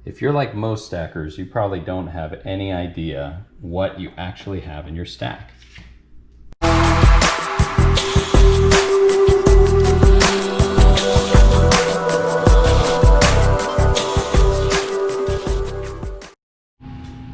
If you're like most stackers, you probably don't have any idea what you actually have in your stack.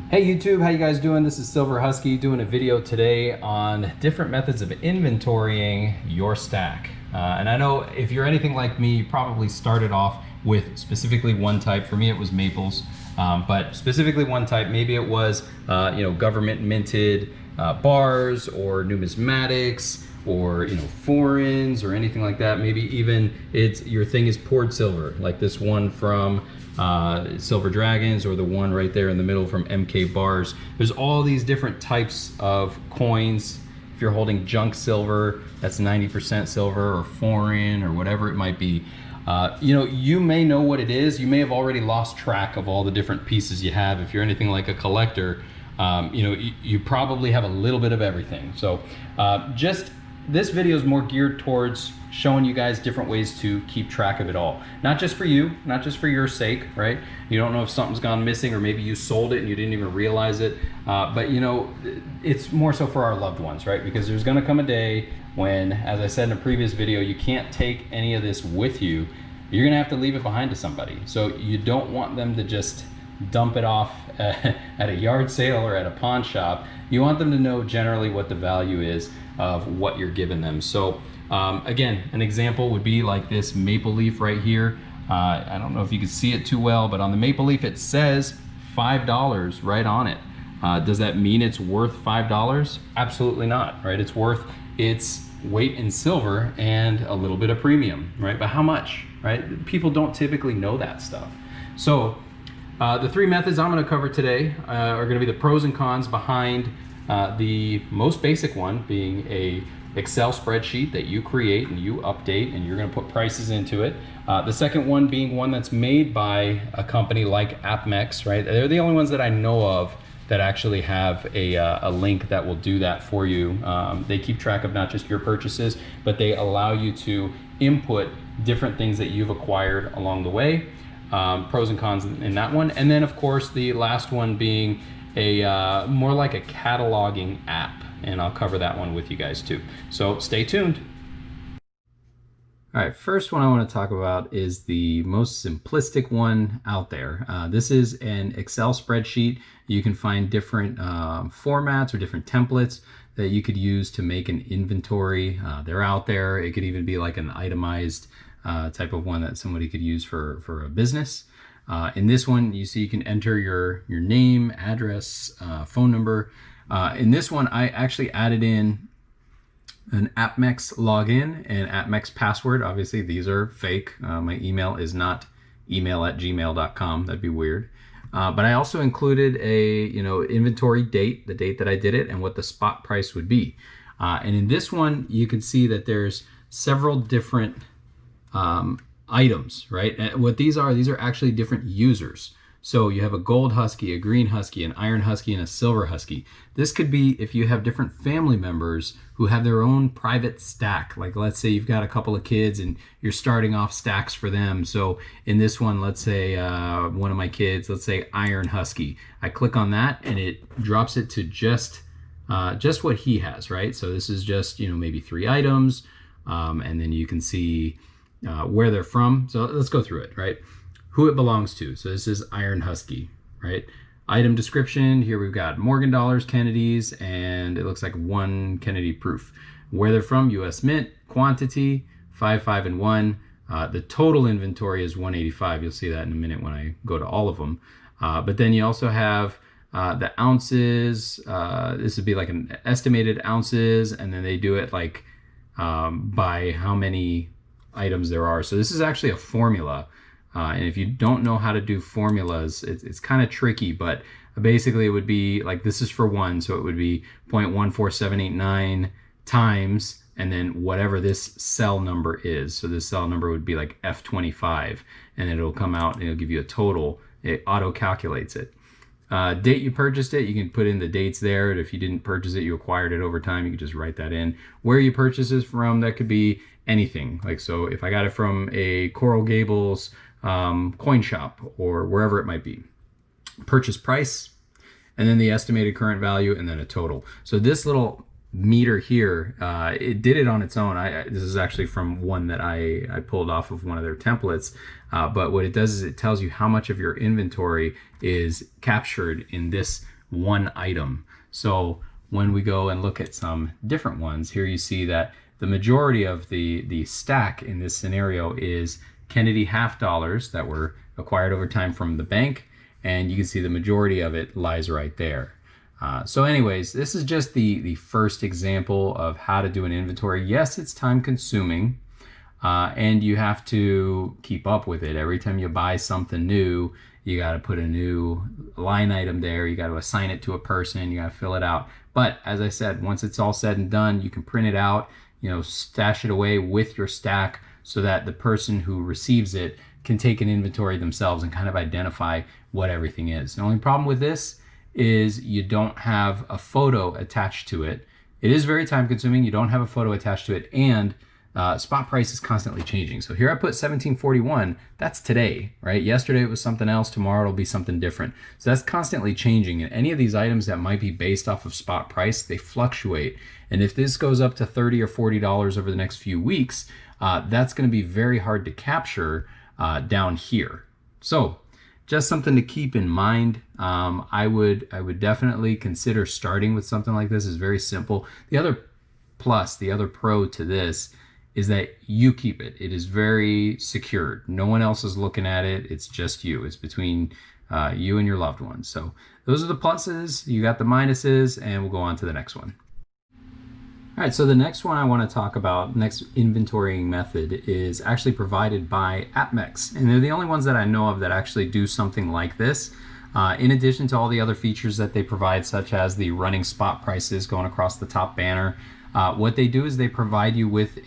Hey YouTube, how you guys doing? This is Silver Husky doing a video today on different methods of inventorying your stack. And I know if you're anything like me, you probably started off with specifically one type. For me, it was maples, but specifically one type. Maybe it was government minted bars or numismatics or foreigns or anything like that. Maybe even your thing is poured silver, like this one from Silver Dragons, or the one right there in the middle from MK Bars. There's all these different types of coins. If you're holding junk silver, that's 90% silver, or foreign, or whatever it might be. You may know what it is. You may have already lost track of all the different pieces you have. If you're anything like a collector, you probably have a little bit of everything. So this video is more geared towards showing you guys different ways to keep track of it all. Not just for you, not just for your sake, right? You don't know if something's gone missing, or maybe you sold it and you didn't even realize it. But it's more so for our loved ones, right? Because there's gonna come a day when, as I said in a previous video, you can't take any of this with you. You're gonna have to leave it behind to somebody. So you don't want them to just dump it off at a yard sale or at a pawn shop. You want them to know generally what the value is of what you're giving them. So again, an example would be like this maple leaf right here. I don't know if you can see it too well, but on the maple leaf it says $5 right on it. Does that mean it's worth $5? Absolutely not, right? It's worth its weight in silver and a little bit of premium, right? But how much, right? People don't typically know that stuff. So the three methods I'm going to cover today are going to be the pros and cons behind the most basic one being a Excel spreadsheet that you create and you update, and you're going to put prices into it. The second one being one that's made by a company like AppMEX, right? They're the only ones that I know of that actually have a link that will do that for you. They keep track of not just your purchases, but they allow you to input different things that you've acquired along the way. Pros and cons in that one. And then of course the last one being a more like a cataloging app, and I'll cover that one with you guys too. So stay tuned. All right, first one I want to talk about is the most simplistic one out there. This is an Excel spreadsheet. You can find different formats or different templates that you could use to make an inventory. They're out there. It could even be like an itemized type of one that somebody could use for a business. In this one, you see you can enter your name, address, phone number. In this one, I actually added in an AppMEX login and AppMEX password. Obviously, these are fake. My email is not email@gmail.com. That'd be weird. But I also included a inventory date, the date that I did it, and what the spot price would be. And in this one, you can see that there's several different items, right? And what these are actually different users. So you have a gold husky, a green husky, an iron husky, and a silver husky. This could be if you have different family members who have their own private stack. Like let's say you've got a couple of kids and you're starting off stacks for them. So in this one, let's say one of my kids, let's say iron husky. I click on that and it drops it to just what he has, right? So this is just maybe 3 items, and then you can see where they're from. So let's go through it, right? Who it belongs to. So this is Iron Husky, right? Item description, here we've got Morgan dollars, Kennedys, and it looks like 1 Kennedy proof. Where they're from, US Mint, quantity, 5, 5, and 1. The total inventory is 185. You'll see that in a minute when I go to all of them. But then you also have the ounces. This would be like an estimated ounces, and then they do it like by how many items there are. So this is actually a formula. And if you don't know how to do formulas, it's kind of tricky, but basically it would be like, this is for 1, so it would be 0.14789 times, and then whatever this cell number is. So this cell number would be like F25, and it'll come out and it'll give you a total. It auto calculates it. Date you purchased it, you can put in the dates there. And if you didn't purchase it, you acquired it over time, you can just write that in. Where you purchased it from, that could be anything. Like, so if I got it from a Coral Gables coin shop or wherever it might be. Purchase price, and then the estimated current value, and then a total. So this little meter here, it did it on its own. This is actually from one that I pulled off of one of their templates. But what it does is it tells you how much of your inventory is captured in this one item. So when we go and look at some different ones, here you see that the majority of the stack in this scenario is Kennedy half dollars that were acquired over time from the bank, and you can see the majority of it lies right there. So anyways, this is just the first example of how to do an inventory. Yes, it's time consuming, and you have to keep up with it. Every time you buy something new, you got to put a new line item there. You got to assign it to a person. You got to fill it out. But as I said, once it's all said and done, you can print it out, stash it away with your stack so that the person who receives it can take an inventory themselves and kind of identify what everything is. The only problem with this is you don't have a photo attached to it. It is very time consuming. You don't have a photo attached to it, and spot price is constantly changing. So here I put 1741, that's today, right? Yesterday it was something else, tomorrow it'll be something different. So that's constantly changing, and any of these items that might be based off of spot price, they fluctuate. And if this goes up to $30 or $40 over the next few weeks, that's gonna be very hard to capture down here. So just something to keep in mind. I would definitely consider starting with something like this. It's very simple. The other pro to this is that you keep it. It is very secured. No one else is looking at it. It's just you. It's between you and your loved ones. So those are the pluses. You got the minuses, and we'll go on to the next one. All right, so the next one I want to talk about, next inventorying method, is actually provided by AppMEX. And they're the only ones that I know of that actually do something like this. In addition to all the other features that they provide, such as the running spot prices going across the top banner, what they do is they provide you with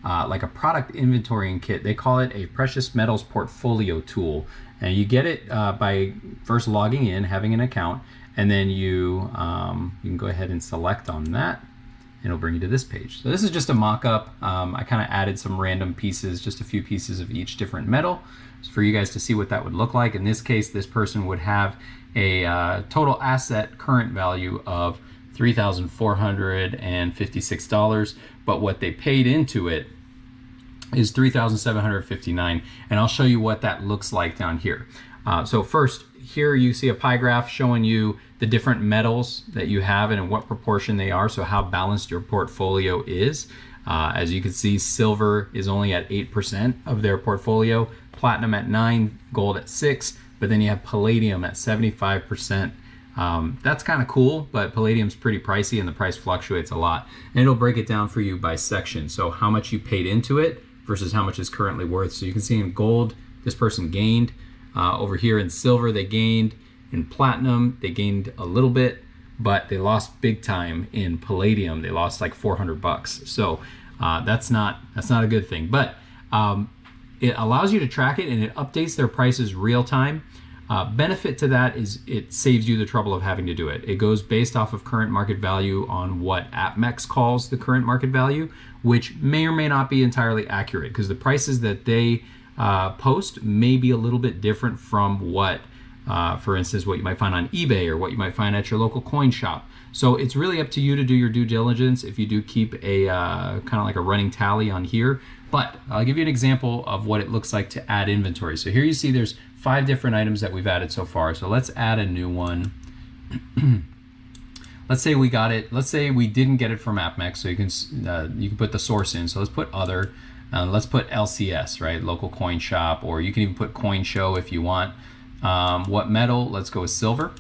like a product inventorying kit. They call it a precious metals portfolio tool. And you get it by first logging in, having an account, and then you can go ahead and select on that. It'll bring you to this page. So this is just a mock-up. I kind of added some random pieces, just a few pieces of each different metal, for you guys to see what that would look like. In this case, this person would have a total asset current value of $3,456, but what they paid into it is $3,759, and I'll show you what that looks like down here. So first, here you see a pie graph showing you the different metals that you have and in what proportion they are, so how balanced your portfolio is. As you can see, silver is only at 8% of their portfolio, platinum at 9%, gold at 6%, but then you have palladium at 75%. That's kind of cool, but palladium's pretty pricey and the price fluctuates a lot. And it'll break it down for you by section, so how much you paid into it versus how much it's currently worth. So you can see in gold, this person gained. Over here in silver, they gained. In platinum, they gained a little bit, but they lost big time in palladium. They lost like 400 bucks. So that's not a good thing. But it allows you to track it, and it updates their prices real time. Benefit to that is it saves you the trouble of having to do it. It goes based off of current market value on what AppMEX calls the current market value, which may or may not be entirely accurate, because the prices that they post may be a little bit different from what, for instance, what you might find on eBay or what you might find at your local coin shop. So it's really up to you to do your due diligence if you do keep a kind of like a running tally on here. But I'll give you an example of what it looks like to add inventory. So here you see there's 5 different items that we've added so far. So let's add a new one. Let's say we got it. Let's say we didn't get it from AppMEX, so you can put the source in. So let's put other. Let's put LCS, right? Local coin shop, or you can even put coin show if you want. What metal? Let's go with silver.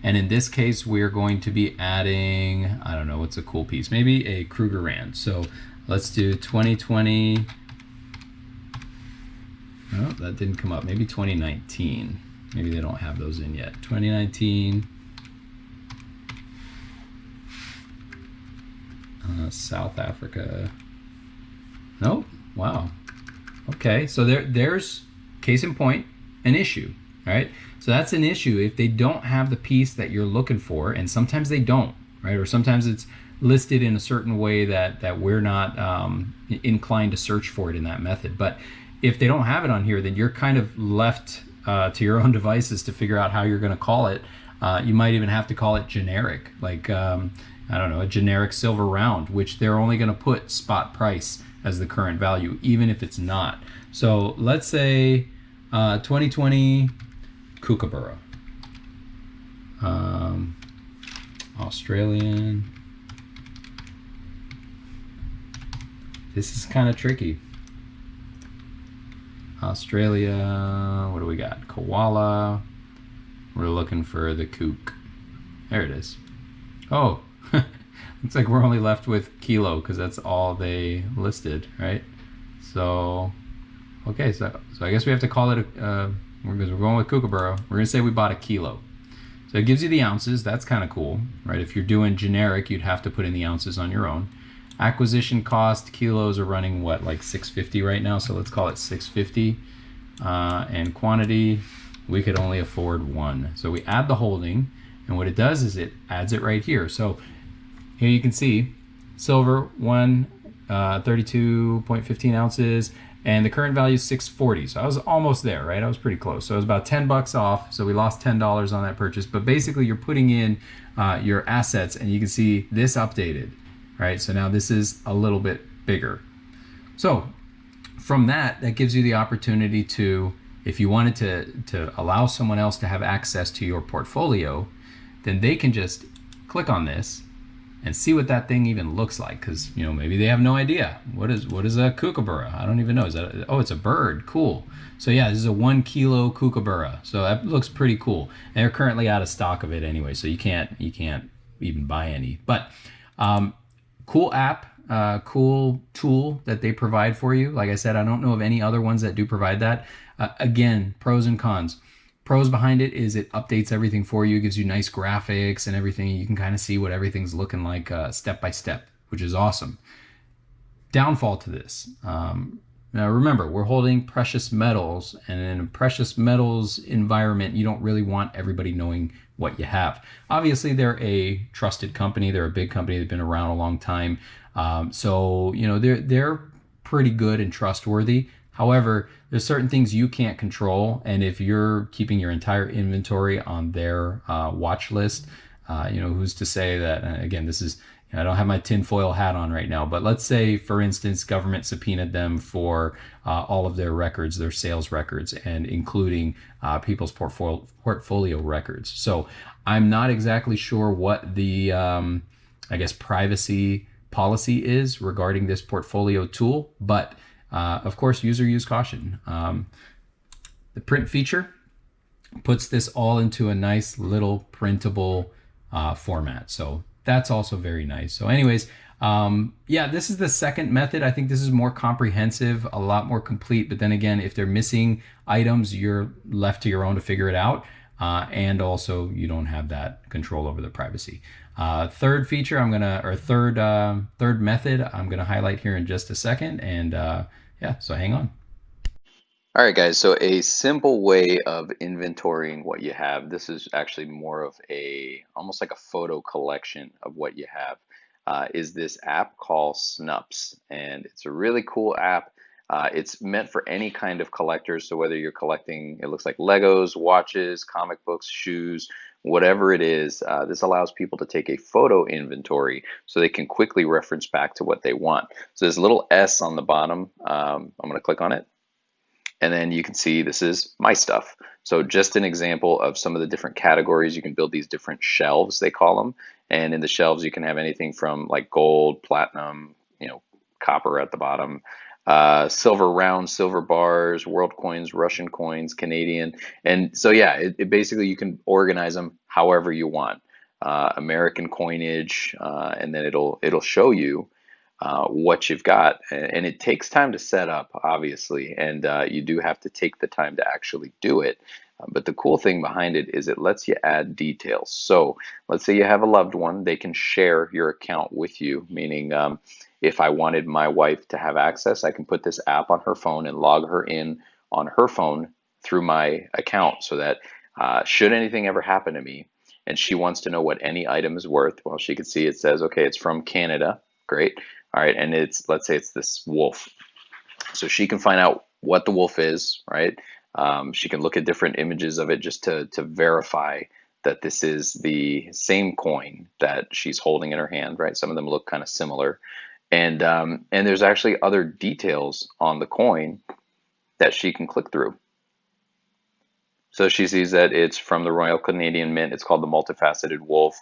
And in this case, we're going to be adding, I don't know, what's a cool piece? Maybe a Krugerrand. So let's do 2020. Oh, that didn't come up. Maybe 2019. Maybe they don't have those in yet. 2019. South Africa. Nope. Wow. Okay. So there's, case in point, an issue. Right? So that's an issue if they don't have the piece that you're looking for, and sometimes they don't, right? Or sometimes it's listed in a certain way that we're not inclined to search for it in that method. But if they don't have it on here, then you're kind of left to your own devices to figure out how you're going to call it. You might even have to call it generic, like I don't know, a generic silver round, which they're only going to put spot price as the current value, even if it's not. So let's say 2020 Kookaburra, Australian. This is kind of tricky. Australia, what do we got? Koala. We're looking for the kook. There it is. Oh, looks like we're only left with kilo because that's all they listed, right? So, okay, so I guess we have to call it because we're going with Kookaburra. We're gonna say we bought a kilo. So it gives you the ounces. That's kind of cool, right? If you're doing generic, you'd have to put in the ounces on your own. Acquisition cost, kilos are running what, like $6.50 right now, so let's call it $6.50. And quantity, we could only afford one. So we add the holding, and what it does is it adds it right here. So here you can see silver, 32.15 ounces, and the current value is $6.40. So I was almost there, right? I was pretty close. So it was about 10 bucks off. So we lost $10 on that purchase. But basically, you're putting in your assets, and you can see this updated. Right, so now this is a little bit bigger. So from that gives you the opportunity to, if you wanted to allow someone else to have access to your portfolio, then they can just click on this and see what that thing even looks like. Because maybe they have no idea what is a kookaburra. I don't even know. Is that oh, it's a bird? Cool. So yeah, this is a 1 kilo kookaburra. So that looks pretty cool. And they're currently out of stock of it anyway, so you can't even buy any. But cool app, cool tool that they provide for you. Like I said, I don't know of any other ones that do provide that. Again, pros and cons. Pros behind it is it updates everything for you, gives you nice graphics and everything. You can kind of see what everything's looking like step by step, which is awesome. Downfall to this. Now remember, we're holding precious metals, and in a precious metals environment, you don't really want everybody knowing what you have. Obviously, they're a trusted company. They're a big company. They've been around a long time. So they're pretty good and trustworthy. However, there's certain things you can't control, and if you're keeping your entire inventory on their watch list, who's to say that, again, this is, I don't have my tinfoil hat on right now, but let's say, for instance, government subpoenaed them for all of their records, their sales records, and including people's portfolio records. So I'm not exactly sure what the, I guess, privacy policy is regarding this portfolio tool, but of course, user use caution. The print feature puts this all into a nice little printable format. So that's also very nice. So anyways, yeah, this is the second method. I think this is more comprehensive, a lot more complete. But then again, if they're missing items, you're left to your own to figure it out. And also you don't have that control over the privacy. Third feature, third method, I'm gonna highlight here in just a second. And yeah, so hang on. All right, guys, so a simple way of inventorying what you have. This is actually more of almost like a photo collection of what you have, is this app called Snupps. And it's a really cool app. It's meant for any kind of collectors. So whether you're collecting, it looks like Legos, watches, comic books, shoes, whatever it is, this allows people to take a photo inventory so they can quickly reference back to what they want. So there's a little S on the bottom. I'm going to click on it. And then you can see this is my stuff. So just an example of some of the different categories. You can build these different shelves, they call them. And in the shelves, you can have anything from like gold, platinum, copper at the bottom, silver rounds, silver bars, world coins, Russian coins, Canadian. And so, yeah, it basically, you can organize them however you want. American coinage, and then it'll show you what you've got, and it takes time to set up, obviously, and you do have to take the time to actually do it. But the cool thing behind it is it lets you add details. So let's say you have a loved one, they can share your account with you, meaning if I wanted my wife to have access, I can put this app on her phone and log her in on her phone through my account, so that should anything ever happen to me and she wants to know what any item is worth, well, she can see it says, okay, it's from Canada. Great. All right, and let's say it's this wolf. So she can find out what the wolf is, right? She can look at different images of it just to verify that this is the same coin that she's holding in her hand, right? Some of them look kind of similar. And there's actually other details on the coin that she can click through. So she sees that it's from the Royal Canadian Mint. It's called the Multifaceted Wolf.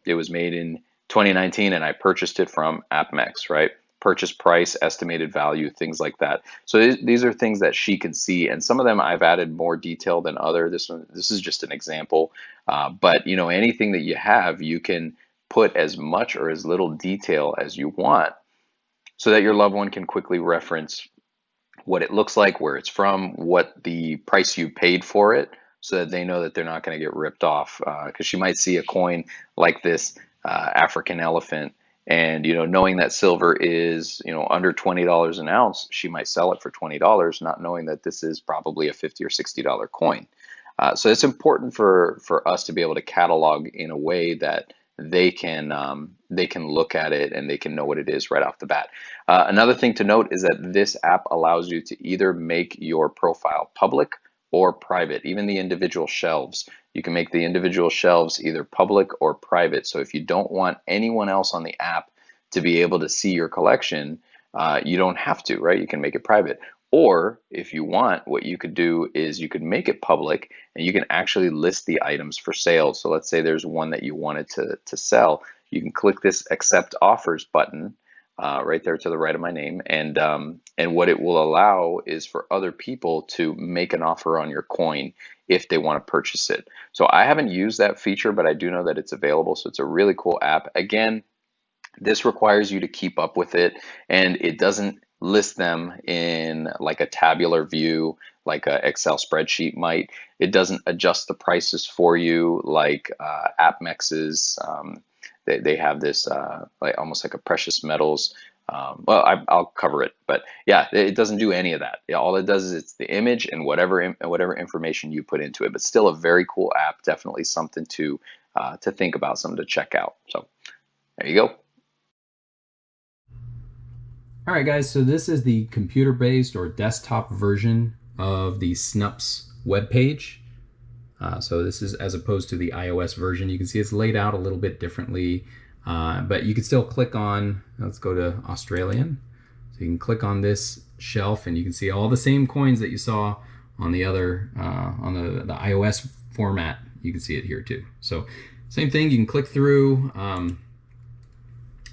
It was made in 2019 and I purchased it from AppMeX, right? Purchase price, estimated value, things like that. So these are things that she can see, and some of them I've added more detail than other. This is just an example, but you know, anything that you have, you can put as much or as little detail as you want, so that your loved one can quickly reference what it looks like, where it's from, what the price you paid for it, so that they know that they're not going to get ripped off. Because she might see a coin like this African elephant, and you know, knowing that silver is, you know, under $20 an ounce, she might sell it for $20, not knowing that this is probably a $50 or $60 coin. So it's important for us to be able to catalog in a way that they can look at it and they can know what it is right off the bat. Another thing to note is that this app allows you to either make your profile public or private. Even the individual shelves, you can make the individual shelves either public or private. So if you don't want anyone else on the app to be able to see your collection, you don't have to, right? You can make it private. Or if you want, what you could do is you could make it public and you can actually list the items for sale. So let's say there's one that you wanted to sell. You can click this accept offers button right there to the right of my name. And what it will allow is for other people to make an offer on your coin if they want to purchase it. So I haven't used that feature, but I do know that it's available. So it's a really cool app. Again, this requires you to keep up with it, and it doesn't list them in like a tabular view like a Excel spreadsheet might. It doesn't adjust the prices for you like AppMex's. They have this like almost like a precious metals. Well, I'll cover it, but yeah, it doesn't do any of that. Yeah, all it does is it's the image and whatever information you put into it. But still, a very cool app. Definitely something to think about, something to check out. So there you go. All right, guys, so this is the computer-based or desktop version of the Snupps webpage. So this is as opposed to the iOS version. You can see it's laid out a little bit differently, but you can still click on, let's go to Australian. So you can click on this shelf and you can see all the same coins that you saw on the other, on the iOS format. You can see it here too. So same thing, you can click through,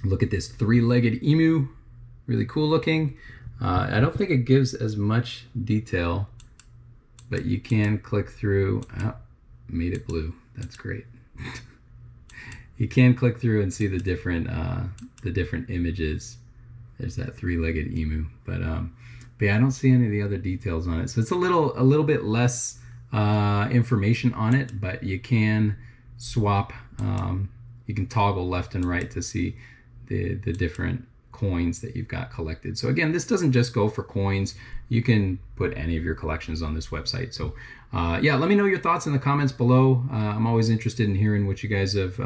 look at this three-legged emu. Really cool looking. I don't think it gives as much detail, but you can click through. Oh, made it blue. That's great. You can click through and see the different images. There's that three-legged emu, but yeah, I don't see any of the other details on it. So it's a little bit less information on it, but you can swap. You can toggle left and right to see the different coins that you've got collected. So again, this doesn't just go for coins. You can put any of your collections on this website. So yeah, let me know your thoughts in the comments below. I'm always interested in hearing what you guys have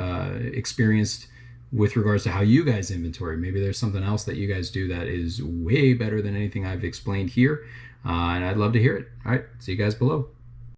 experienced with regards to how you guys inventory. Maybe there's something else that you guys do that is way better than anything I've explained here, and I'd love to hear it. All right, see you guys below.